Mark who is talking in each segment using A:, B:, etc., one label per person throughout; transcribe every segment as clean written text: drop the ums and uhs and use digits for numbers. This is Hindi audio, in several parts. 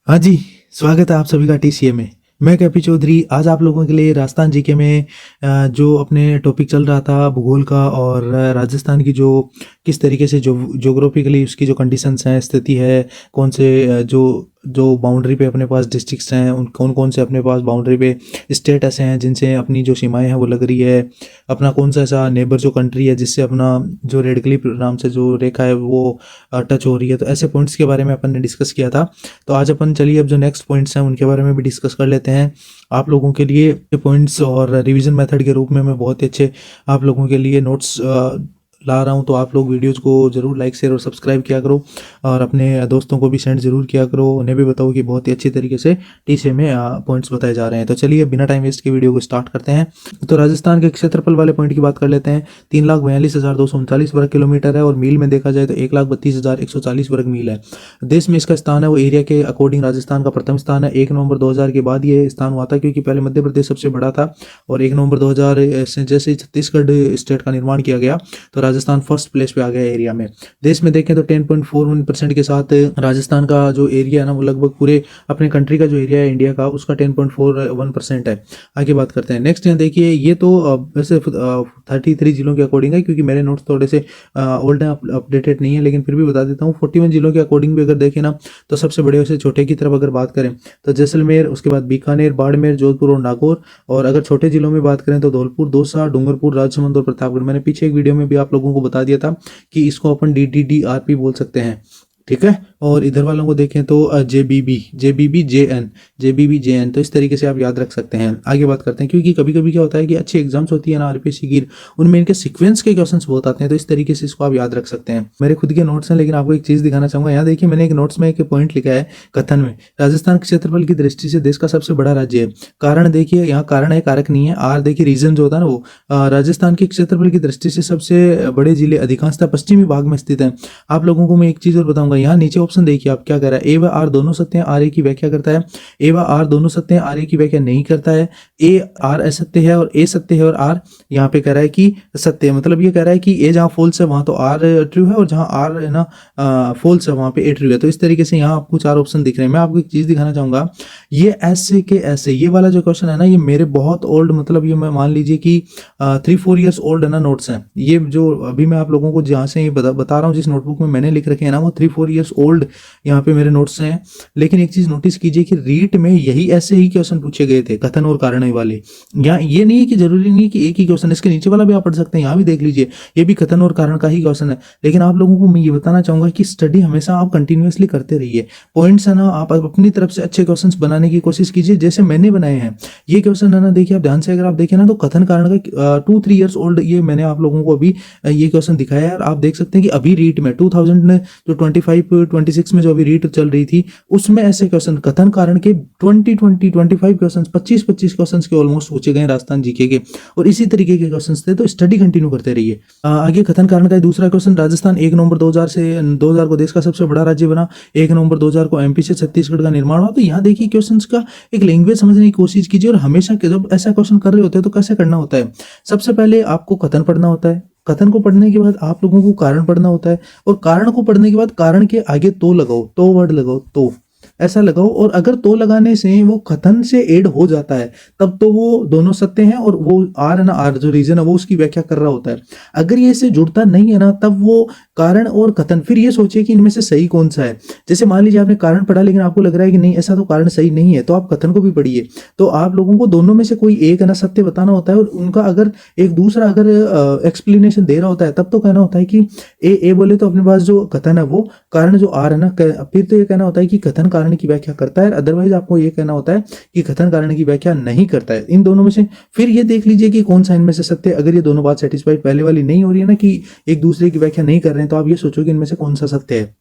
A: हाँ जी, स्वागत है आप सभी का टीसीए में। मैं कैपी चौधरी आज आप लोगों के लिए राजस्थान जीके में जो अपने टॉपिक चल रहा था भूगोल का और राजस्थान की जो किस तरीके से जो ज्योग्राफिकली उसकी जो कंडीशंस हैं, स्थिति है, कौन से जो जो बाउंड्री पे अपने पास डिस्ट्रिक्ट्स हैं, उन कौन कौन से अपने पास बाउंड्री पे स्टेट ऐसे हैं जिनसे अपनी जो सीमाएं हैं वो लग रही है, अपना कौन सा ऐसा नेबर जो कंट्री है जिससे अपना जो रेड क्लिफ नाम से जो रेखा है वो टच हो रही है। तो ऐसे पॉइंट्स के बारे में अपन ने डिस्कस किया था। तो आज अपन चलिए अब जो नेक्स्ट पॉइंट्स हैं उनके बारे में भी डिस्कस कर लेते हैं। आप लोगों के लिए पॉइंट्स और रिवीजन मेथड के रूप में मैं बहुत ही अच्छे आप लोगों के लिए नोट्स ला रहा हूँ। तो आप लोग वीडियोज़ को ज़रूर लाइक शेयर और सब्सक्राइब किया करो और अपने दोस्तों को भी सेंड ज़रूर किया करो, उन्हें भी बताओ कि बहुत ही अच्छी तरीके से टीसीए में पॉइंट्स बताए जा रहे हैं। तो चलिए बिना टाइम वेस्ट के वीडियो को स्टार्ट करते हैं। तो राजस्थान के क्षेत्रफल वाले पॉइंट की बात कर लेते हैं। 3,42,239 वर्ग किलोमीटर है और मील में देखा जाए तो 1,32,140 वर्ग मील है। देश में इसका स्थान है वो एरिया के अकॉर्डिंग राजस्थान का प्रथम स्थान है। 1 नवंबर 2000 के बाद ये स्थान हुआ था, क्योंकि पहले मध्य प्रदेश सबसे बड़ा था और 1 नवंबर 2000 से जैसे छत्तीसगढ़ स्टेट का निर्माण किया गया तो राजस्थान फर्स्ट प्लेस पे आ गया एरिया में। देश में देखें तो 10.41% के साथ राजस्थान का जो एरिया है ना वो लगभग पूरे अपने कंट्री का जो एरिया है इंडिया का उसका 10.41% है। आगे बात करते हैं। नेक्स्ट यहाँ देखिए, ये तो वैसे 33 जिलों के अकॉर्डिंग है, क्योंकि मेरे नोट्स थोड़े से ओल्ड है, अपडेटेड नहीं है, लेकिन फिर भी बता देता हूँ। 41 जिलों के अकॉर्डिंग भी अगर देखें ना तो सबसे बड़े से छोटे की तरफ अगर बात करें तो जैसलमेर, उसके बाद बीकानेर, बाड़मेर, जोधपुर और नागौर। और अगर छोटे जिलों में बात करें तो धौलपुर, दौसा, डूंगरपुर, राजसमंद और प्रतापगढ़। मैंने पीछे एक वीडियो में भी आप लोगों को बता दिया था कि इसको अपन DDDRP बोल सकते हैं, ठीक है। और इधर वालों को देखें तो JBB JN, तो इस तरीके से आप याद रख सकते हैं। आगे बात करते हैं, क्योंकि कभी कभी क्या होता है कि अच्छे एग्जाम्स होती है ना आरपीएससी की, उनमें इनके सीक्वेंस के क्वेश्चंस बहुत आते हैं, तो इस तरीके से इसको आप याद रख सकते हैं। मेरे खुद के नोट्स हैं, लेकिन आपको एक चीज दिखाना चाहूंगा। यहाँ देखिए, मैंने एक नोट्स में एक पॉइंट लिखा है कथन में, राजस्थान के क्षेत्रफल की दृष्टि से देश का सबसे बड़ा राज्य है। कारण देखिए, यहाँ कारण है, कारक नहीं है। आर देखिए रीजन जो होता है ना वो राजस्थान के क्षेत्रफल की दृष्टि से सबसे बड़े जिले अधिकांशतः पश्चिमी भाग में स्थित है। आप लोगों को मैं एक चीज और बताऊंगा, यहाँ नीचे ऑप्शन देखिए आप क्या कर रहा है। ए व आर दोनों सत्य हैं, आर ए की व्याख्या करता है। ए व आर दोनों सत्य हैं, आर ए की व्याख्या नहीं करता है। ए आर असत्य है और ए सत्य है और आर यहाँ पे कह रहा है कि सत्य है। मतलब ये कह रहा है कि ए जहाँ फॉल्स है वहां तो आर ट्रू है और जहां आर है ना फॉल्स है वहां पे ए ट्रू है। तो इस तरीके से यहाँ आपको 4 ऑप्शन दिख रहे हैं। मैं आपको एक चीज दिखाना चाहूंगा, ये ऐसे के ऐसे ये वाला जो क्वेश्चन है ना, ये मेरे बहुत ओल्ड, मतलब ये मैं मान लीजिए कि 3-4 ईयर्स ओल्ड है ना नोट्स हैं। ये जो अभी मैं आप लोगों को जहाँ से ये बता रहा हूँ, जिस नोटबुक में मैंने लिख रखे हैं ना, वो 3-4 ईयर्स ओल्ड यहाँ पे मेरे नोट्स हैं। लेकिन एक चीज नोटिस कीजिए कि रीट में यही ऐसे ही क्वेश्चन पूछे गए थे, कथन और कारण वाले। यहाँ ये नहीं है कि जरूरी नहीं कि एक ही क्वेश्चन, इसके नीचे वाला भी आप पढ़ सकते हैं, यहाँ भी देख लीजिए, ये भी कथन और कारण का ही क्वेश्चन है। लेकिन आप लोगों को मैं ये बताना चाहूंगा कि स्टडी हमेशा आप कंटिन्यूअसली करते रहिए। पॉइंट्स है ना, आप अपनी तरफ से अच्छे क्वेश्चन बनाने की कोशिश कीजिए, जैसे मैंने बनाए हैं। ये क्वेश्चन है ना, देखिए आप ध्यान से अगर आप देखें ना तो कथन कारण का 2-3 ईयर्स ओल्ड ये मैंने आप लोगों को अभी ये क्वेश्चन दिखाया है। आप देख सकते हैं कि अभी रीट में 2025-26 में जो अभी रीट चल रही थी उसमें ऐसे क्वेश्चन कथन कारण के 25 क्वेश्चन, 25 क्वेश्चन के ऑलमोस्ट पूछे गए राजस्थान जीके के, और इसी तरीके के क्वेश्चन थे। तो स्टडी कंटिन्यू करते रहिए। आगे कथन कारण का दूसरा क्वेश्चन, राजस्थान 1 नवंबर 2000 को देश का सबसे बड़ा राज्य बना। 1 नवंबर 2000 को एमपी से छत्तीसगढ़ का निर्माण हुआ। तो यहाँ देखिए क्वेश्चन का एक लैंग्वेज समझने की कोशिश कीजिए, और हमेशा जब ऐसा क्वेश्चन कर रहे होते हैं तो कैसे करना होता है। सबसे पहले आपको कथन पढ़ना होता है, कथन को पढ़ने के बाद आप लोगों को कारण पढ़ना होता है, और कारण को पढ़ने के बाद कारण के आगे तो लगाओ, तो वर्ड लगाओ, तो ऐसा लगाओ। और अगर तो लगाने से वो कथन से ऐड हो जाता है तब तो वो दोनों सत्य हैं, और वो आर है ना, आर जो रीजन है वो उसकी व्याख्या कर रहा होता है। अगर ये इससे जुड़ता नहीं है ना, तब वो कारण और कथन, फिर ये सोचिए कि इनमें से सही कौन सा है। जैसे मान लीजिए आपने कारण पढ़ा लेकिन आपको लग रहा है कि नहीं ऐसा तो कारण सही नहीं है, तो आप कथन को भी पढ़िए। तो आप लोगों को दोनों में से कोई एक है ना सत्य बताना होता है, और उनका अगर एक दूसरा अगर एक्सप्लेनेशन दे रहा होता है तब तो कहना होता है कि ए बोले तो अपने पास जो कथन है वो कारण जो आर है ना, फिर तो ये कहना होता है कि कथन कारण की व्याख्या करता है। अदरवाइज आपको ये कहना होता है कि कथन कारण की व्याख्या नहीं करता है। इन दोनों में से फिर ये देख लीजिए कि कौन सा इनमें से सत्य है। अगर ये दोनों बात सेटिस्फाइड पहले वाली नहीं हो रही है ना कि एक दूसरे की व्याख्या नहीं कर रहे हैं, तो आप ये सोचो कि इनमें से कौन सा सत्य है।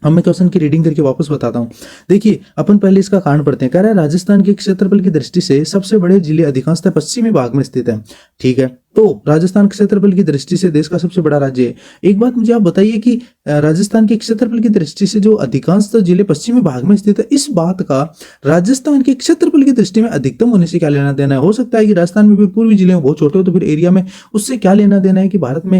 A: अब मैं क्वेश्चन की रीडिंग करके वापस बताता हूं। देखिए अपन पहले इसका कारण पढ़ते हैं। कह रहा है राजस्थान के क्षेत्रफल की दृष्टि से सबसे बड़े जिले अधिकांशतः पश्चिमी भाग में स्थित है, ठीक है। तो राजस्थान क्षेत्रफल की दृष्टि से देश का सबसे बड़ा राज्य है। एक बात मुझे आप बताइए कि राजस्थान के क्षेत्रफल की दृष्टि से जो अधिकांशतः जिले पश्चिमी भाग में स्थित है, इस बात का राजस्थान के क्षेत्रफल की दृष्टि में अधिकतम होने से क्या लेना देना है? हो सकता है कि राजस्थान में भी पूर्वी जिले में बहुत छोटे हो, तो फिर एरिया में उससे क्या लेना देना है कि भारत में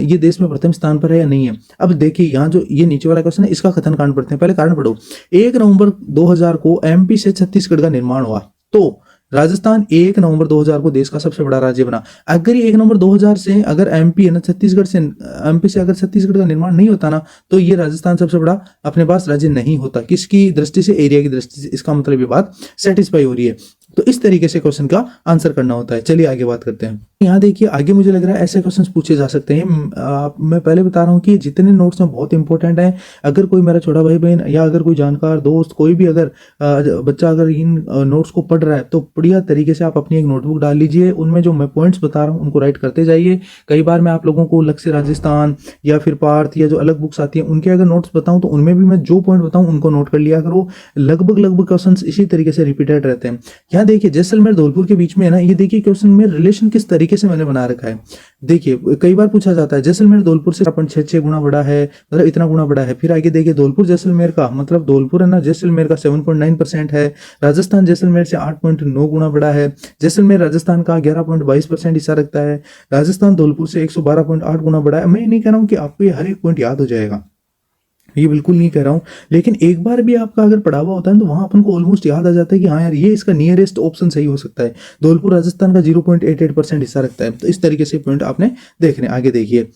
A: ये देश में प्रथम स्थान पर है या नहीं है। अब देखिए यहाँ जो ये नीचे वाला क्वेश्चन है, इसका कथन कांड पढ़ते हैं। पहले कारण पढ़ो। 1 नवंबर 2000 को एमपी से छत्तीसगढ़ का निर्माण हुआ, तो राजस्थान 1 नवंबर 2000 को देश का सबसे बड़ा राज्य बना। अगर ये 1 नवंबर 2000 से अगर एमपी है ना, छत्तीसगढ़ से एमपी से अगर छत्तीसगढ़ का निर्माण नहीं होता ना, तो ये राजस्थान सबसे बड़ा अपने पास राज्य नहीं होता। किसकी दृष्टि से? एरिया की दृष्टि से। इसका मतलब ये बात सेटिस्फाई हो रही है। तो इस तरीके से क्वेश्चन का आंसर करना होता है। चलिए आगे बात करते हैं। यहाँ देखिए आगे मुझे लग रहा है ऐसे क्वेश्चंस पूछे जा सकते हैं। मैं पहले बता रहा हूँ कि जितने नोट्स हैं बहुत इंपॉर्टेंट हैं। अगर कोई मेरा छोटा भाई बहन या अगर कोई जानकार दोस्त कोई भी अगर बच्चा अगर इन नोट्स को पढ़ रहा है, तो बढ़िया तरीके से आप अपनी एक नोटबुक डाल लीजिए, उनमें जो मैं पॉइंट्स बता रहा हूँ उनको राइट करते जाइए। कई बार मैं आप लोगों को लक्ष्य राजस्थान या फिर पार्थ या जो अलग बुक्स आती है उनके अगर नोट्स बताऊँ, तो उनमें भी मैं जो पॉइंट बताऊँ उनको नोट कर लिया करो। लगभग क्वेश्चन इसी तरीके से रिपीटेड रहते हैं। यहाँ देखिए जैसलमेर धौलपुर के बीच में है ना, ये देखिए क्वेश्चन में रिलेशन किस तरीके से मैंने बना रखा है। देखिए कई बार पूछा जाता है जैसलमेर धौलपुर से 6.66 गुना बड़ा है, मतलब इतना गुना बड़ा है। फिर आगे देखिए धौलपुर जैसलमेर का मतलब धौलपुर है ना जैसलमेर का 7.9% है। राजस्थान जैसलमेर से 8.9 गुना बड़ा है। जैसलमेर राजस्थान का 11.22% हिस्सा रखता है। राजस्थान धौलपुर से 112.8 गुना बड़ा है। मैं नहीं कह रहा हूँ कि आपको ये हर एक पॉइंट याद हो जाएगा, ये बिल्कुल नहीं कह रहा हूँ, लेकिन एक बार भी आपका अगर पढ़ा हुआ होता है तो वहां अपन को ऑलमोस्ट याद आ जाता है कि हाँ यार ये इसका नियरेस्ट ऑप्शन सही हो सकता है। धौलपुर राजस्थान का 0.88% हिस्सा रखता है। तो इस तरीके से पॉइंट आपने देखने। आगे देखिए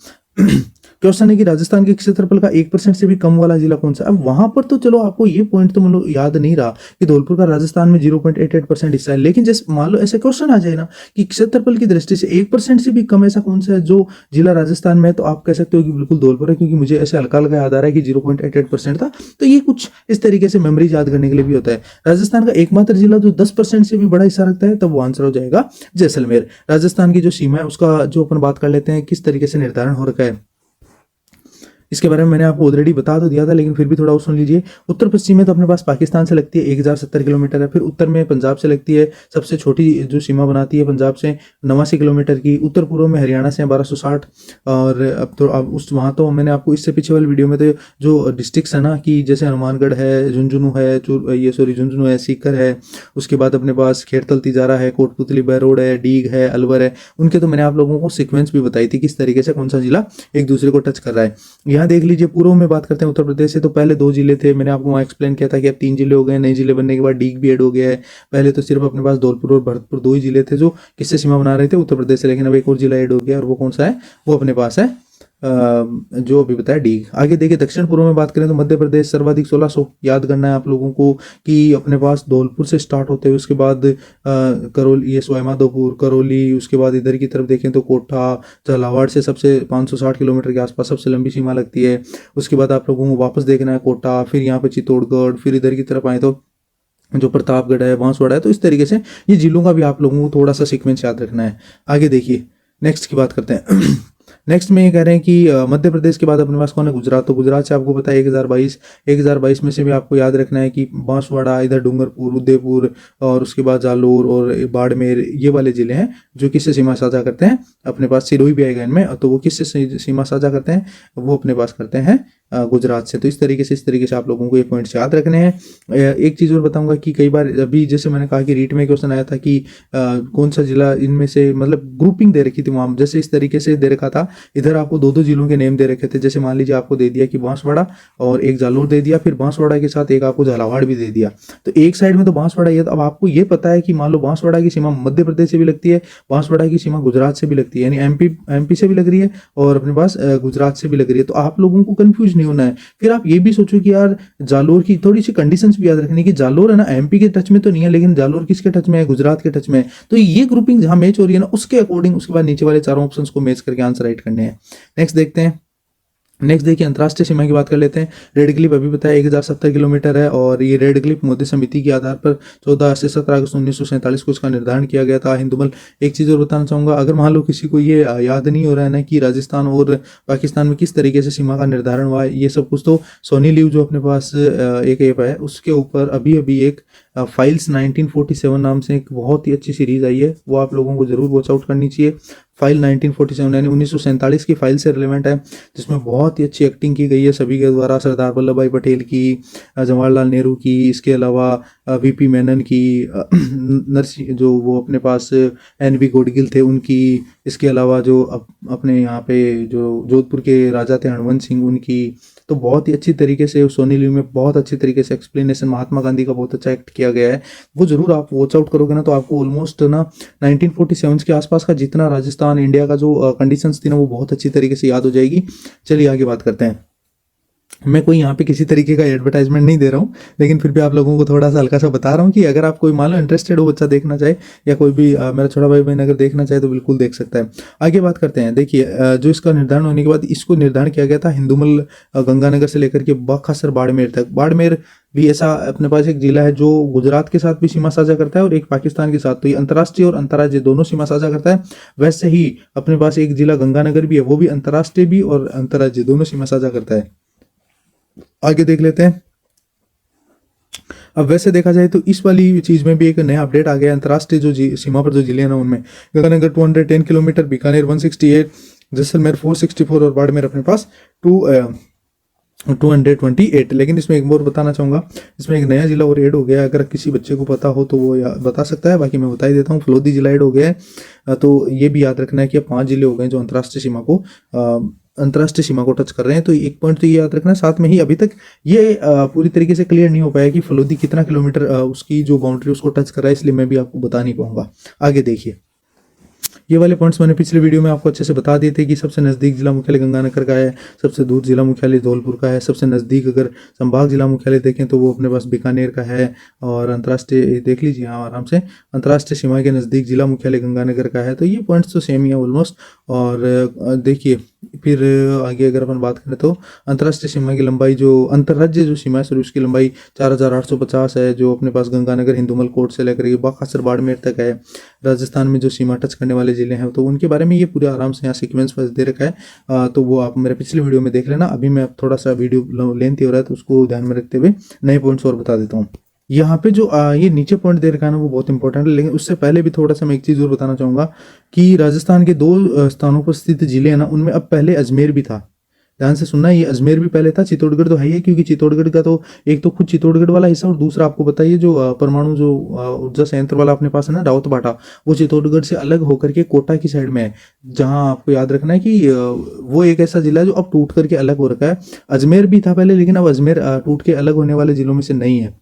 A: क्वेश्चन है कि राजस्थान के क्षेत्रफल का 1% से भी कम वाला जिला कौन सा? अब वहां पर तो चलो आपको ये पॉइंट तो मतलब याद नहीं रहा कि धौलपुर का राजस्थान में 0.88% हिस्सा है, लेकिन जैसे मान लो ऐसे क्वेश्चन आ जाए ना कि क्षेत्रफल की दृष्टि से 1% से भी कम ऐसा कौन सा है जो जिला राजस्थान में है, तो आप कह सकते हो कि बिल्कुल धौलपुर है, क्योंकि मुझे ऐसे हल्का हल्का याद आ रहा है कि 0.88% था। तो ये कुछ इस तरीके से मेमोरी याद करने के लिए भी होता है। राजस्थान का एकमात्र जिला जो 10% से भी बड़ा हिस्सा रखता है, तब वो आंसर हो जाएगा जैसलमेर। राजस्थान की जो सीमा है उसका जो अपन बात कर लेते हैं किस तरीके से निर्धारण हो रखा है, इसके बारे में मैंने आपको ऑलरेडी बता तो दिया था, लेकिन फिर भी थोड़ा और सुन लीजिए। उत्तर पश्चिम में तो अपने पास पाकिस्तान से लगती है 1070 किलोमीटर है। फिर उत्तर में पंजाब से लगती है, सबसे छोटी जो सीमा बनाती है पंजाब से 89 किलोमीटर की। उत्तर पूर्व में हरियाणा से 1260। और अब तो अब उस वहाँ तो मैंने आपको इससे पीछे वाली वीडियो में तो जो डिस्ट्रिक्ट्स है ना कि जैसे हनुमानगढ़ है, झुंझुनू है, झुंझुनू है, सीकर है, उसके बाद अपने पास खेड़तल तिजारा है, कोटपुतली बहरोड है, डीग है, अलवर है, उनके तो मैंने आप लोगों को सीक्वेंस भी बताई थी किस तरीके से कौन सा जिला एक दूसरे को टच कर रहा है। यहाँ देख लीजिए पूर्व में बात करते हैं उत्तर प्रदेश से, तो पहले 2 जिले थे, मैंने आपको वहाँ एक्सप्लेन किया था कि अब 3 जिले हो गए। नए जिले बनने के बाद डीग भी ऐड हो गया है। पहले तो सिर्फ अपने पास धौलपुर और भरतपुर 2 ही जिले थे जो किससे सीमा बना रहे थे, उत्तर प्रदेश से, लेकिन अब एक और जिला ऐड हो गया, और वो कौन सा है? वो अपने पास है जो अभी बताया डीग। आगे देखिए दक्षिण पूर्व में बात करें तो मध्य प्रदेश सर्वाधिक 1600 याद करना है आप लोगों को कि अपने पास धौलपुर से स्टार्ट होते हुए उसके बाद करौली, ये सवाईमाधोपुर, करौली, उसके बाद इधर की तरफ देखें तो कोटा, झालावाड़ से सबसे 560 किलोमीटर के आसपास सबसे लंबी सीमा लगती है। उसके बाद आप लोगों को वापस देखना है कोटा, फिर यहाँ पे चित्तौड़गढ़, फिर इधर की तरफ आए तो जो प्रतापगढ़ है, बांसवाड़ा है। तो इस तरीके से ये जिलों का भी आप लोगों को थोड़ा सा सीक्वेंस याद रखना है। आगे देखिए नेक्स्ट की बात करते हैं। नेक्स्ट में ये कह रहे हैं कि मध्य प्रदेश के बाद अपने पास कौन है? गुजरात। तो गुजरात से आपको पता है 1022 में से भी आपको याद रखना है कि बांसवाड़ा, इधर डूंगरपुर, उदयपुर, और उसके बाद जालोर और बाड़मेर, ये वाले जिले हैं जो किससे सीमा साझा करते हैं? अपने पास सिरोही भी आएगा इनमें, तो वो किससे सीमा साझा करते हैं? वो अपने पास करते हैं गुजरात से। तो इस तरीके से आप लोगों को ये पॉइंट्स याद रखने हैं। एक चीज़ और बताऊंगा कि कई बार अभी जैसे मैंने कहा कि रीट में क्वेश्चन आया था कि कौन सा जिला इनमें से, मतलब ग्रुपिंग दे रखी थी वहाँ, जैसे इस तरीके से दे रखा था। इधर आपको 2 जिलों के नेम दे रखे थे, जैसे मान लीजिए आपको दे दिया कि बांसवाड़ा और एक जालोर दे दिया, फिर बांसवाड़ा के साथ एक आपको झालावाड़ भी दे दिया। तो एक साइड में तो बांसवाड़ा ये, अब आपको ये पता है कि मान लो बांसवाड़ा की सीमा मध्य प्रदेश से भी लगती है, बांसवाड़ा की सीमा गुजरात से भी लगती है, यानी एमपी से भी लग रही है और अपने पास गुजरात से भी लग रही है। तो आप लोगों को कंफ्यूज नहीं होना है। फिर आप ये भी सोचो कि यार जालोर की थोड़ी सी कंडीशंस भी याद रखनी कि जालोर है ना एमपी के टच में तो नहीं है, लेकिन जालोर किसके टच में है? गुजरात के टच में है। तो ये ग्रुपिंग जहां मैच हो रही है ना उसके अकॉर्डिंग उसके बाद नीचे वाले चारों ऑप्शंस को मैच करके आंसर राइट करने हैं। नेक्स्ट देखते हैं। नेक्स्ट देखिए अंतर्राष्ट्रीय सीमा की बात कर लेते हैं। रेड क्लिफ अभी बताया 1070 किलोमीटर है, और ये रेड क्लिफ मोदी समिति के आधार पर 14 से 17 अगस्त 1947 को इसका निर्धारण किया गया था। हिंदुमल एक चीज़ और बताना चाहूँगा, अगर मान लो किसी को ये याद नहीं हो रहा है ना कि राजस्थान और पाकिस्तान में किस तरीके से सीमा का निर्धारण हुआ है, ये सब कुछ तो सोनी लिव जो अपने पास एक ऐप है उसके ऊपर अभी एक फाइल्स 1947 नाम से एक बहुत ही अच्छी सीरीज आई है, वो आप लोगों को जरूर वॉच आउट करनी चाहिए। फाइल 1947 यानी 1947 की फाइल से रिलेवेंट है, जिसमें बहुत ही अच्छी एक्टिंग की गई है सभी के द्वारा, सरदार वल्लभ भाई पटेल की, जवाहरलाल नेहरू की, इसके अलावा वीपी मेनन की, नरसिंह जो वो अपने पास एनवी गोडगिल थे उनकी, इसके अलावा जो अपने यहाँ पे जो जोधपुर के राजा थे हणवंत सिंह उनकी। तो बहुत ही अच्छी तरीके से सोनी लिव में बहुत अच्छी तरीके से एक्सप्लेनेशन महात्मा गांधी का बहुत अच्छा एक्ट किया गया है। वो जरूर आप वॉच आउट करोगे ना तो आपको ऑलमोस्ट ना 1947 के आसपास का जितना राजस्थान इंडिया का जो कंडीशंस थी ना वो बहुत अच्छी तरीके से याद हो जाएगी। चलिए आगे बात करते हैं। मैं कोई यहाँ पे किसी तरीके का एडवर्टाइजमेंट नहीं दे रहा हूँ, लेकिन फिर भी आप लोगों को थोड़ा सा हल्का सा बता रहा हूँ कि अगर आप कोई मान लो इंटरेस्टेड हो, बच्चा देखना चाहे या कोई भी मेरा छोटा भाई बहन अगर देखना चाहे तो बिल्कुल देख सकता है। आगे बात करते हैं। देखिए जो इसका निर्धारण होने के बाद इसको निर्धारण किया गया था हिंदूमल गंगानगर से लेकर के बकासर बाड़मेर तक। बाड़मेर भी ऐसा अपने पास एक जिला है जो गुजरात के साथ भी सीमा साझा करता है और एक पाकिस्तान के साथ, तो ये अंतर्राष्ट्रीय और अंतर्राज्यीय दोनों सीमा साझा करता है। वैसे ही अपने पास एक जिला गंगानगर भी है, वो भी अंतर्राष्ट्रीय भी और अंतर्राज्यीय दोनों सीमा साझा करता है। आगे देख लेते हैं। अब वैसे देखा जाए तो इस वाली चीज में भी एक नया अपडेट आ गया। अंतर्राष्ट्रीय जो सीमा पर जो जिले हैं ना उनमें गंगानगर 210 किलोमीटर, बीकानेर 168, जैसलमेर 464 और बाड़मेर अपने पास 228। लेकिन इसमें एक और बताना चाहूंगा, इसमें एक नया जिला और ऐड हो गया है। अगर किसी बच्चे को पता हो तो वो बता सकता है, बाकी मैं बता ही देता हूँ। फलोदी जिला ऐड हो गया है। तो ये भी याद रखना है कि 5 जिले हो गए जो अंतर्राष्ट्रीय सीमा को टच कर रहे हैं। तो एक पॉइंट तो ये याद रखना, साथ में ही अभी तक ये पूरी तरीके से क्लियर नहीं हो पाया कि फलोदी कितना किलोमीटर उसकी जो बाउंड्री उसको टच कर रहा है, इसलिए मैं भी आपको बता नहीं पाऊंगा। आगे देखिए, ये वाले पॉइंट्स मैंने पिछले वीडियो में आपको अच्छे से बता दिए थे कि सबसे नज़दीक जिला मुख्यालय गंगानगर का है, सबसे दूर जिला मुख्यालय धौलपुर का है, सबसे नज़दीक अगर संभाग जिला मुख्यालय देखें तो वो अपने पास बीकानेर का है, और अंतर्राष्ट्रीय देख लीजिए यहाँ आराम से, अंतर्राष्ट्रीय सीमा के नज़दीक जिला मुख्यालय गंगानगर का है। तो ये पॉइंट्स तो सेम ही है ऑलमोस्ट। और देखिए फिर आगे अगर अपन बात करें तो अंतर्राष्ट्रीय सीमा की लंबाई, जो अंतर्राज्यीय जो सीमा है सॉरी उसकी लंबाई 4850 है, जो अपने पास गंगानगर हिंदूमल कोट से लेकर बकासर बाड़मेर तक है। राजस्थान में जो सीमा टच करने वाले जिले हैं तो उनके बारे में ये पूरे आराम से यहाँ सीक्वेंस वाइज दे रखा है। तो वो आप मेरे पिछले वीडियो में देख लेना। अभी मैं थोड़ा सा वीडियो लेंथी हो रहा है तो उसको ध्यान में रखते हुए नए पॉइंट्स और बता देता हूँ। यहाँ पे जो ये नीचे पॉइंट दे रखा है ना वो बहुत इंपॉर्टेंट है, लेकिन उससे पहले भी थोड़ा सा मैं एक चीज़ और बताना चाहूँगा कि राजस्थान के 2 स्थानों पर स्थित जिले हैं ना उनमें अब पहले अजमेर भी था। ध्यान से सुनना, ये अजमेर भी पहले था। चित्तौड़गढ़ तो है ही है, क्योंकि चित्तौड़गढ़ का तो एक तो खुद चित्तौड़गढ़ वाला हिस्सा और दूसरा आपको बताइए जो परमाणु जो ऊर्जा संयंत्र वाला अपने पास है ना रावत भाटा, वो चित्तौड़गढ़ से अलग होकर के कोटा की साइड में है। जहां आपको याद रखना है कि वो एक ऐसा जिला है जो अब टूट करके अलग हो रखा है। अजमेर भी था पहले, लेकिन अब अजमेर टूट के अलग होने वाले जिलों में से नहीं है।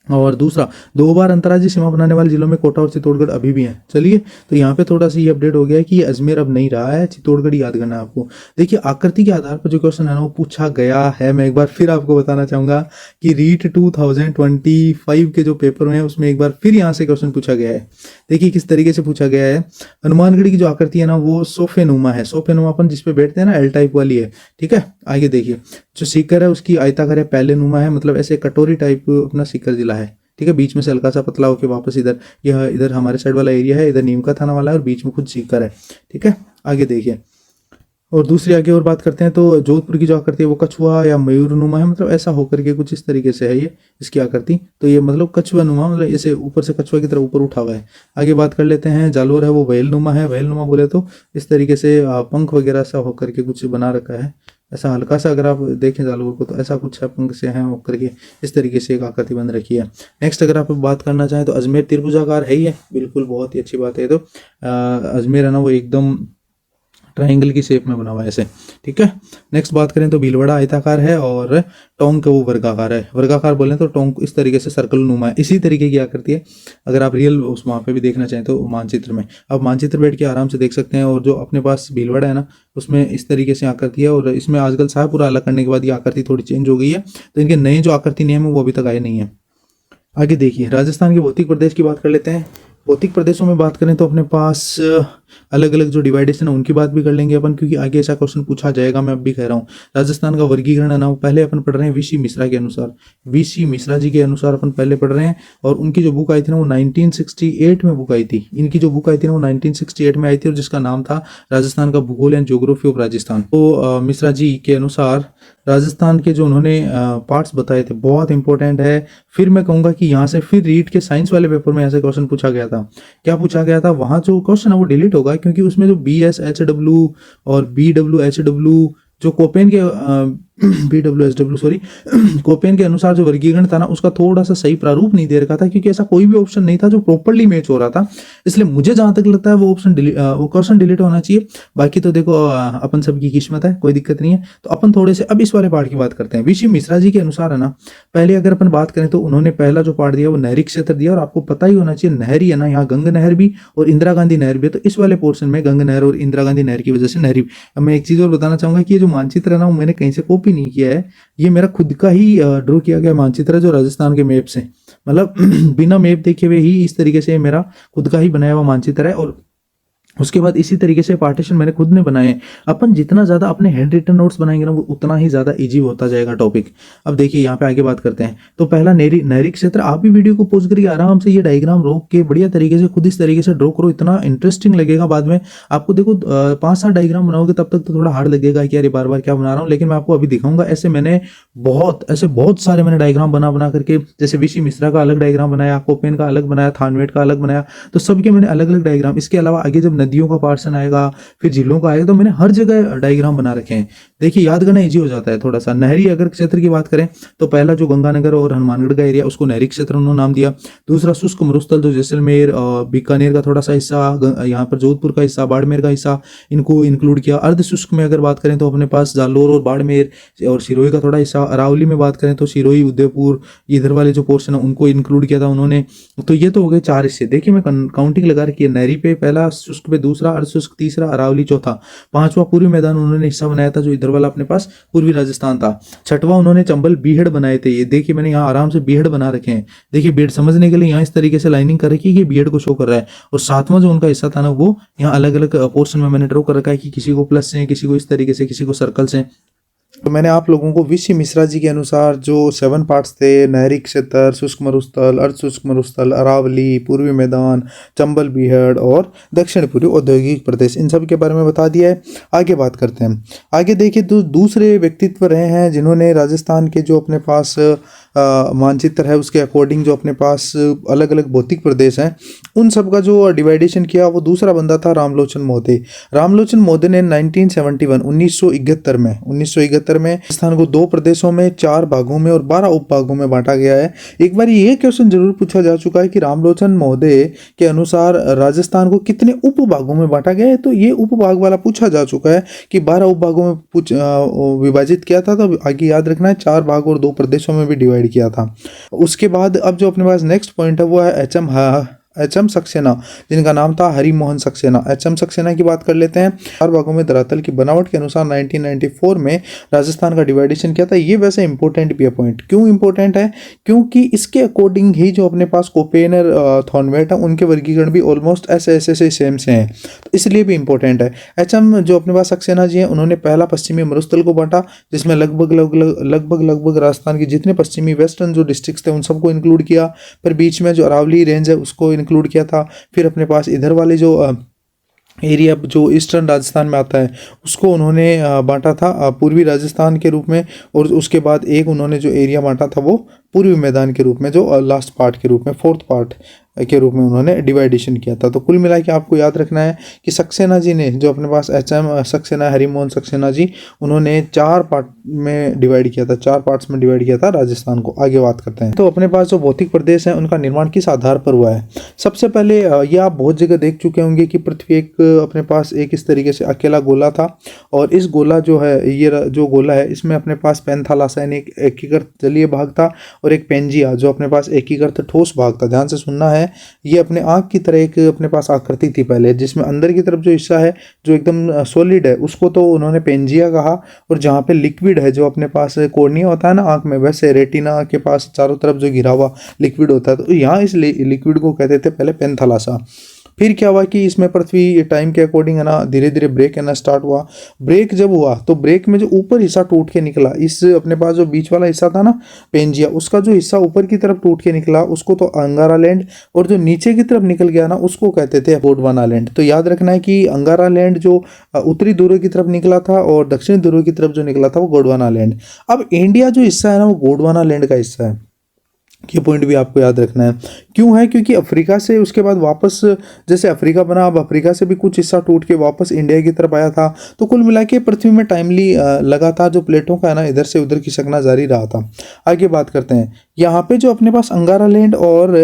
A: और दूसरा 2 बार अंतर्राज्यीय सीमा बनाने वाले जिलों में कोटा और चित्तौड़गढ़ अभी भी हैं। चलिए, तो यहाँ पे थोड़ा सा ये अपडेट हो गया है कि ये अजमेर अब नहीं रहा है, चित्तौड़गढ़ याद करना है आपको। देखिए आकृति के आधार पर जो क्वेश्चन है ना वो पूछा गया है। मैं एक बार फिर आपको बताना चाहूंगा कि रीट 2025 के जो पेपर हैं उसमें एक बार फिर यहाँ से क्वेश्चन पूछा गया है। देखिए किस तरीके से पूछा गया है। हनुमानगढ़ी की जो आकृति है ना वो सोफे नुमा है। सोफे नुमा अपन जिसपे बैठते हैं ना एल टाइप वाली है, ठीक है। आगे देखिए, जो सीकर है उसकी आयताकार है, पहले नुमा है, मतलब ऐसे कटोरी टाइप अपना सीकर जिला है, ठीक है। बीच में से हल्का सा पतला होकर वापस इधर, यह इधर हमारे साइड वाला एरिया है, इधर नीम का थाना वाला है और बीच में खुद सीकर है, ठीक है। आगे देखिए, और दूसरी आगे और बात करते हैं तो जोधपुर की जो आकृति है वो कछुआ या मयूर नुमा है, मतलब ऐसा होकर के कुछ इस तरीके से है ये इसकी आकृति। तो ये मतलब कछुआ नुमा, मतलब ऐसे ऊपर से कछुआ की तरह ऊपर उठा हुआ है। आगे बात कर लेते हैं, जालोर है वो व्हेल नुमा है। व्हेल नुमा बोले तो इस तरीके से पंख वगैरह सा होकर के कुछ बना रखा है, ऐसा हल्का सा अगर आप देखें जालोर को तो ऐसा कुछ है, पंख से है होकर के इस तरीके से एक आकृति बन रखी है। नेक्स्ट अगर आप बात करना चाहें तो अजमेर त्रिभुजाकार है ही है, बिल्कुल बहुत ही अच्छी बात है। तो अजमेर है ना वो एकदम ट्रायंगल की शेप में बना हुआ है ऐसे, ठीक है। नेक्स्ट बात करें तो भीलवाड़ा आयताकार है और टोंक वो वर्गाकार है। वर्गाकार बोलें तो टोंक इस तरीके से सर्कल नुमा है, इसी तरीके की आकृति है। अगर आप रियल उस वहाँ पे भी देखना चाहें तो मानचित्र में आप मानचित्र बैठ के आराम से देख सकते हैं। और जो अपने पास भीलवाड़ा है ना उसमें इस तरीके से आकृति है, और इसमें आजकल शाहपुरा अलग करने के बाद ये आकृति थोड़ी चेंज हो गई है, तो इनके नए जो आकृति नियम है वो अभी तक आए नहीं है। आगे देखिए, राजस्थान के भौतिक प्रदेश की बात कर लेते हैं। भौतिक प्रदेशों में बात करें तो अपने पास अलग अलग जो डिवाइडेशन है उनकी बात भी कर लेंगे अपन, क्योंकि आगे ऐसा क्वेश्चन पूछा जाएगा, मैं अब भी कह रहा हूँ। राजस्थान का वर्गीकरण है ना वो पहले अपन पढ़ रहे हैं वीसी मिश्रा के अनुसार, वीसी मिश्रा जी के अनुसार अपन पहले पढ़ रहे हैं। और उनकी जो बुक आई थी ना वो 1968 में बुक आई थी। इनकी जो बुक आई थी ना वो 1968 में आई थी और जिसका नाम था राजस्थान का भूगोल एंड ज्योग्राफी ऑफ राजस्थान। तो मिश्रा जी के अनुसार राजस्थान के जो उन्होंने पार्ट्स बताए थे बहुत इंपॉर्टेंट है। फिर मैं कहूंगा कि यहाँ से फिर रीट के साइंस वाले पेपर में ऐसे क्वेश्चन पूछा गया था। क्या पूछा गया था, वहां जो क्वेश्चन है वो डिलीट होगा, क्योंकि उसमें जो BSHW और BWHW जो कोपेन के BWSW सॉरी कोपेन के अनुसार जो वर्गीकरण था ना, उसका थोड़ा सा सही प्रारूप नहीं दे रखा था, क्योंकि ऐसा कोई भी ऑप्शन नहीं था जो प्रॉपरली मैच हो रहा था। इसलिए मुझे जहां तक लगता है वो वो क्वेश्चन डिलीट होना चाहिए। बाकी तो देखो अपन सबकी किस्मत है, कोई दिक्कत नहीं है। तो अपन थोड़े से अब इस वाले पार्ट की बात करते हैं। वीसी मिश्रा जी के अनुसार है ना, पहले अगर अपन बात करें तो उन्होंने पहला जो पार्ट दिया वो नहरी क्षेत्र दिया, और आपको पता ही होना चाहिए नहरी है ना, यहाँ गंगा नहर भी और इंदिरा गांधी नहर भी है। तो इस वाले पोर्शन में गंगा नहर और इंदिरा गांधी नहर की वजह से नहरी। अब मैं एक चीज और बताना चाहूंगा कि ये जो मानचित्र है ना, वो मैंने कहीं से कॉपी नहीं किया है, ये मेरा खुद का ही ड्रॉ किया गया मानचित्र है, जो राजस्थान के मैप से, मतलब बिना मैप देखे हुए ही इस तरीके से मेरा खुद का ही बनाया हुआ मानचित्र है। और उसके बाद इसी तरीके से पार्टीशन मैंने खुद ने बनाए हैं। अपन जितना ज्यादा अपने हैंड रिटन नोट्स बनाएंगे ना, वो उतना ही ज्यादा इजी होता जाएगा टॉपिक। अब देखिए यहाँ पे आगे बात करते हैं। तो पहला नहरी नहरी क्षेत्र, आप भी वीडियो को पॉज करके आराम से ये डायग्राम रोक के बढ़िया तरीके से खुद इस तरीके से ड्रॉ करो, इतना इंटरेस्टिंग लगेगा बाद में आपको। देखो 5-7 डायग्राम बनाओगे तब तक तो थोड़ा हार्ड लगेगा कि यार बार बार क्या बना रहा हूँ, लेकिन मैं आपको अभी दिखाऊंगा। ऐसे बहुत सारे मैंने डायग्राम बना करके, जैसे वीसी मिश्रा का अलग डायग्राम बनाया, कोपेन का अलग बनाया, थानवेट का अलग बनाया, तो सबके मैंने अलग अलग डायग्राम। इसके अलावा आगे जब नदियों का पार्सन आएगा, फिर झीलों का आएगा, तो मैंने हर जगह डायग्राम बना रखे हैं। देखिए याद करना इजी हो जाता है थोड़ा सा। नहरी अगर क्षेत्र की बात करें तो पहला जो गंगानगर और हनुमानगढ़ का एरिया, उसको नहरी क्षेत्र उन्होंने नाम दिया। दूसरा शुष्क मरुस्थल, जो जैसलमेर और बीकानेर का थोड़ा सा हिस्सा, यहाँ पर जोधपुर का हिस्सा, बाड़मेर का हिस्सा, इनको इंक्लूड किया। अर्ध शुष्क में अगर बात करें तो अपने पास जालोर और बाड़मेर और सिरोही का थोड़ा हिस्सा। अरावली में बात करें तो सिरोही, उदयपुर, इधर वाले जो पोर्शन है उनको इंक्लूड किया था उन्होंने। तो ये तो हो गए 4 हिस्से। देखिए मैं काउंटिंग लगा रखी है। नहरी पे पहला, शुष्क पे दूसरा, अर्ध शुष्क तीसरा, अरावली चौथा, पांचवा पूर्वी मैदान उन्होंने हिस्सा बनाया था, जो इधर वाला अपने पास पूर्वी राजस्थान था। छठवां उन्होंने चंबल बीहड़ बनाए थे। ये देखिए मैंने यहाँ आराम से बीहड़ बना रखे हैं। देखिए बीहड़ समझने के लिए यहाँ इस तरीके से लाइनिंग कर रखी है कि बीहड़ को शो कर रहा है। और सातवां जो उनका हिस्सा था ना, वो यहाँ अलग अलग पोर्शन में मैंने ड्रॉ कर रखा है कि किसी को प्लस से, किसी को इस तरीके से, किसी को सर्कल से। तो मैंने आप लोगों को वीसी मिश्रा जी के अनुसार जो 7 पार्ट्स थे, नहरी क्षेत्र, शुष्क मरुस्थल, अर्ध शुष्क मरुस्थल, अरावली, पूर्वी मैदान, चंबल बीहड़ और दक्षिण पूर्वी औद्योगिक प्रदेश, इन सब के बारे में बता दिया है। आगे बात करते हैं। आगे देखिए दूसरे व्यक्तित्व रहे हैं जिन्होंने राजस्थान के जो अपने पास मानचित्र है उसके अकॉर्डिंग जो अपने पास अलग अलग भौतिक प्रदेश हैं, उन सब का जो डिवाइडेशन किया, वो दूसरा बंदा था रामलोचन मोदी। रामलोचन मोदी ने 1971 में राजस्थान को 2 प्रदेशों में, 4 भागों में और 12 उपभागों में बांटा गया है। एक बार ये क्वेश्चन जरूर पूछा जा चुका है कि रामलोचन मोदी के अनुसार राजस्थान को कितने उपभागों में बांटा गया है। तो ये उपभाग वाला पूछा जा चुका है कि 12 उपभागों में विभाजित किया था। तो आगे याद रखना है 4 भाग और 2 प्रदेशों में भी डिवाइड किया था। उसके बाद अब जो अपने पास नेक्स्ट पॉइंट है वो है एच.एम. सक्सेना, जिनका नाम था हरि मोहन सक्सेना। एच.एम. सक्सेना की बात कर लेते हैं। 4 भागों में धरातल की बनावट के अनुसार 1994 में राजस्थान का डिवाइडेशन किया था। ये वैसे इंपॉर्टेंट भी है पॉइंट। क्यों इंपॉर्टेंट है? क्योंकि इसके अकॉर्डिंग ही जो अपने पास कोपेन और थॉर्नवेट है, उनके वर्गीकरण भी ऑलमोस्ट ऐसे सेम से हैं, तो इसलिए भी इंपॉर्टेंट है। एच.एम. जो अपने पास सक्सेना जी हैं, उन्होंने पहला पश्चिमी मरुस्थल को बांटा, जिसमें लगभग राजस्थान के जितने पश्चिमी वेस्टर्न जो डिस्ट्रिक्ट थे उन सबको इंक्लूड किया। फिर बीच में जो अरावली रेंज है उसको इंक्लूड किया था। फिर अपने पास इधर वाले जो एरिया जो ईस्टर्न राजस्थान में आता है उसको उन्होंने बांटा था पूर्वी राजस्थान के रूप में। और उसके बाद एक उन्होंने जो एरिया बांटा था वो पूर्वी मैदान के रूप में, जो लास्ट पार्ट के रूप में, 4th पार्ट के रूप में उन्होंने डिवाइडेशन किया था। तो कुल मिला के आपको याद रखना है कि सक्सेना जी ने जो अपने पास एच.एम. सक्सेना, हरिमोहन सक्सेना जी, उन्होंने 4 पार्ट में डिवाइड किया था, 4 पार्ट्स में डिवाइड किया था राजस्थान को। आगे बात करते हैं। तो अपने पास जो भौतिक प्रदेश है उनका निर्माण किस आधार पर हुआ है? सबसे पहले ये आप बहुत जगह देख चुके होंगे कि पृथ्वी एक अपने पास एक इस तरीके से अकेला गोला था, और इस गोला जो है, ये जो गोला है, इसमें अपने पास पेंथालासा यानी एक एकीकृत जलीय भाग था, और एक पेंजिया जो अपने पास एकीकृत ठोस भाग था। ध्यान से सुनना है, ये अपने आंख की तरह एक अपने पास आकृति थी पहले, जिसमें अंदर की तरफ जो हिस्सा है जो एकदम सॉलिड है उसको तो उन्होंने पेंजिया कहा, और जहाँ पे लिक्विड है जो अपने पास कोर्निया होता है ना आंख में, वैसे रेटिना के पास चारों तरफ जो घिरा हुआ लिक्विड होता है, तो यहाँ इस लिक्विड को कहते थे पहले पेंथालासा। फिर क्या हुआ कि इसमें पृथ्वी टाइम के अकॉर्डिंग है ना धीरे धीरे ब्रेक है ना स्टार्ट हुआ। ब्रेक जब हुआ तो ब्रेक में जो ऊपर हिस्सा टूट के निकला, इस अपने पास जो बीच वाला हिस्सा था ना पेंजिया, उसका जो हिस्सा ऊपर की तरफ टूट के निकला उसको तो अंगारा लैंड, और जो नीचे की तरफ निकल गया ना उसको कहते थे गोंडवाना लैंड। तो याद रखना है कि अंगारा लैंड जो उत्तरी ध्रुव की तरफ निकला था और दक्षिणी ध्रुव की तरफ जो निकला था वो गोंडवाना लैंड। अब इंडिया जो हिस्सा है ना वो गोंडवाना लैंड का हिस्सा है। ये पॉइंट भी आपको याद रखना है। क्यों है? क्योंकि अफ्रीका से उसके बाद वापस, जैसे अफ्रीका बना, अब अफ्रीका से भी कुछ हिस्सा टूट के वापस इंडिया की तरफ आया था। तो कुल मिला के पृथ्वी में टाइमली लगातार जो प्लेटों का है ना, इधर से उधर खिसकना जारी रहा था। आगे बात करते हैं। यहाँ पे जो अपने पास अंगारा लैंड और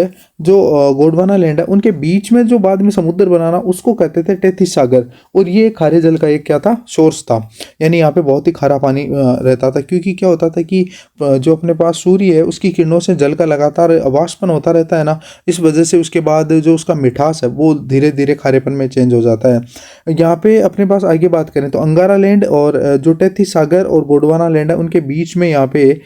A: जो गोंडवाना लैंड है, उनके बीच में जो बाद में समुद्र बनाना, उसको कहते थे टेथिस सागर। और ये खारे जल का एक क्या था? सोर्स था। यानी यहाँ पे बहुत ही खारा पानी रहता था, क्योंकि क्या होता था कि जो अपने पास सूर्य है उसकी किरणों से जल का लगातार वाष्पन होता रहता है ना, इस वजह से उसके बाद जो उसका मिठास है वो धीरे धीरे खारेपन में चेंज हो जाता है। यहाँ पे अपने पास आगे बात करें तो अंगारा लैंड और जो टेथिस सागर और गोंडवाना लैंड है, उनके बीच में यहाँ पे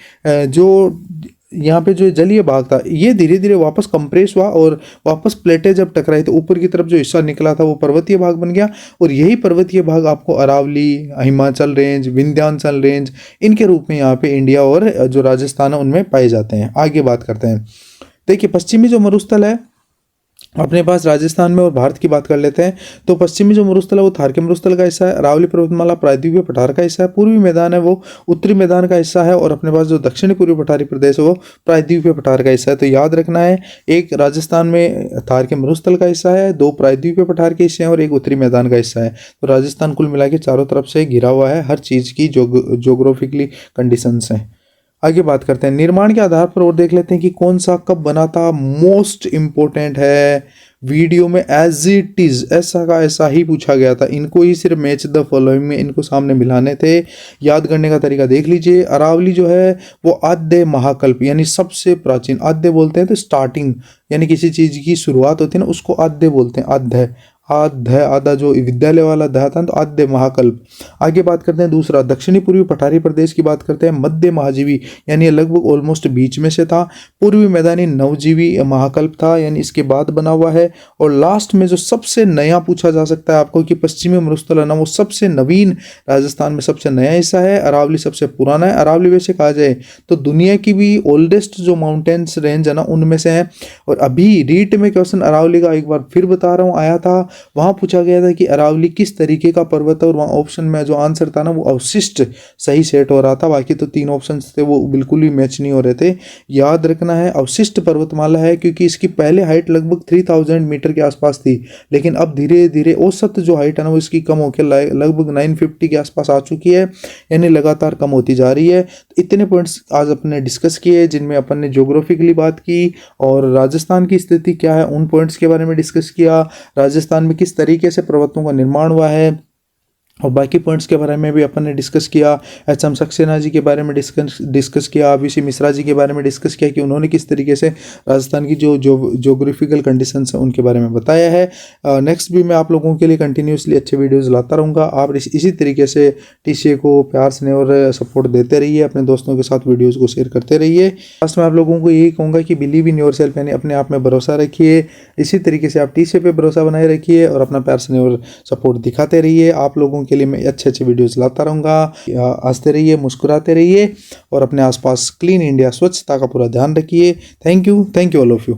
A: जो जलीय भाग था, ये धीरे धीरे वापस कंप्रेस हुआ और वापस प्लेटें जब टकराई तो ऊपर की तरफ जो हिस्सा निकला था वो पर्वतीय भाग बन गया। और यही पर्वतीय भाग आपको अरावली, हिमाचल रेंज, विंध्याचल रेंज, इनके रूप में यहाँ पे इंडिया और जो राजस्थान है उनमें पाए जाते हैं। आगे बात करते हैं। देखिए, पश्चिमी जो मरुस्थल है अपने पास राजस्थान में और भारत की बात कर लेते हैं। तो पश्चिमी जो मरुस्थल है वो थार के मरुस्थल का हिस्सा है। अरावली पर्वतमाला प्रायद्वीपीय पठार का हिस्सा है। पूर्वी मैदान है वो उत्तरी मैदान का हिस्सा है। और अपने पास जो दक्षिणी पूर्वी पठारी प्रदेश है वो प्रायद्वीपीय पठार का हिस्सा है। तो याद रखना है, एक राजस्थान में थार के मरुस्थल का हिस्सा है, 2 प्रायद्वीपीय पठार के हिस्से हैं और एक उत्तरी मैदान का हिस्सा है। तो राजस्थान कुल मिला के चारों तरफ से घिरा हुआ है, हर चीज़ की जोग्राफिकली कंडीशंस हैं। आगे बात करते हैं निर्माण के आधार पर और देख लेते हैं कि कौन सा कब बना था। मोस्ट इंपॉर्टेंट है, वीडियो में एज इट इज ऐसा का ऐसा ही पूछा गया था। इनको ही सिर्फ मैच द फॉलोइंग में इनको सामने मिलाने थे। याद करने का तरीका देख लीजिए। अरावली जो है वो आद्य महाकल्प यानी सबसे प्राचीन, आद्य बोलते हैं तो स्टार्टिंग, यानी किसी चीज़ की शुरुआत होती है ना, उसको आद्य बोलते हैं। आद्य आध्य आधा जो विद्यालय वाला अध्याय था तो आद्य महाकल्प। आगे बात करते हैं दूसरा, दक्षिणी पूर्वी पठारी प्रदेश की बात करते हैं। मध्य महाजीवी यानी लगभग ऑलमोस्ट बीच में से था। पूर्वी मैदानी नवजीवी महाकल्प था, यानी इसके बाद बना हुआ है। और लास्ट में जो सबसे नया पूछा जा सकता है आपको कि पश्चिमी मरुस्थल है ना, वो सबसे नवीन राजस्थान में सबसे नया हिस्सा है। अरावली सबसे पुराना है। अरावली वैसे कहा जाए तो दुनिया की भी ओल्डेस्ट जो माउंटेन्स रेंज है ना उनमें से है। और अभी रीट में क्वेश्चन अरावली का एक बार फिर बता रहा हूँ आया था। वहां पूछा गया था कि अरावली किस तरीके का पर्वत है, और वहां ऑप्शन में जो आंसर था ना वो अवशिष्ट सही सेट हो रहा था। बाकी तो 3 ऑप्शन थे वो बिल्कुल ही मैच नहीं हो रहे थे। याद रखना है अवशिष्ट पर्वतमाला है, क्योंकि इसकी पहले हाइट लगभग 3000 मीटर के आसपास थी, लेकिन अब धीरे धीरे औसत जो हाइट है ना वो इसकी कम होकर लगभग 950 के आसपास आ चुकी है, यानी लगातार कम होती जा रही है। तो इतने पॉइंट्स आज अपन ने डिस्कस किए, जिनमें अपन ने ज्योग्राफिकली बात की और राजस्थान की स्थिति क्या है उन पॉइंट्स के बारे में डिस्कस किया। राजस्थान में किस तरीके से पर्वतों का निर्माण हुआ है और बाकी पॉइंट्स के बारे में भी अपन ने डिस्कस किया। एच.एम. सक्सेना जी के बारे में डिस्कस किया। वी.सी. मिश्रा जी के बारे में डिस्कस किया कि उन्होंने किस तरीके से राजस्थान की जो जोग्राफिकल कंडीशंस हैं उनके बारे में बताया है। नेक्स्ट भी मैं आप लोगों के लिए कंटिन्यूसली अच्छे वीडियोज़ लाता रहूँगा। आप इसी तरीके से टीसीए को प्यार स्नेह और सपोर्ट देते रहिए, अपने दोस्तों के साथ वीडियोज़ को शेयर करते रहिए। लास्ट में आप लोगों को यही कहूँगा कि बिलीव इन योर सेल्फ, यानी अपने आप में भरोसा रखिए। इसी तरीके से आप टीसीए पे भरोसा बनाए रखिए और अपना प्यार स्नेह और सपोर्ट दिखाते रहिए। आप लोगों के लिए मैं अच्छे अच्छे वीडियोस लाता रहूँगा। हंसते रहिए, मुस्कुराते रहिए और अपने आसपास क्लीन इंडिया, स्वच्छता का पूरा ध्यान रखिए। Thank you all of you.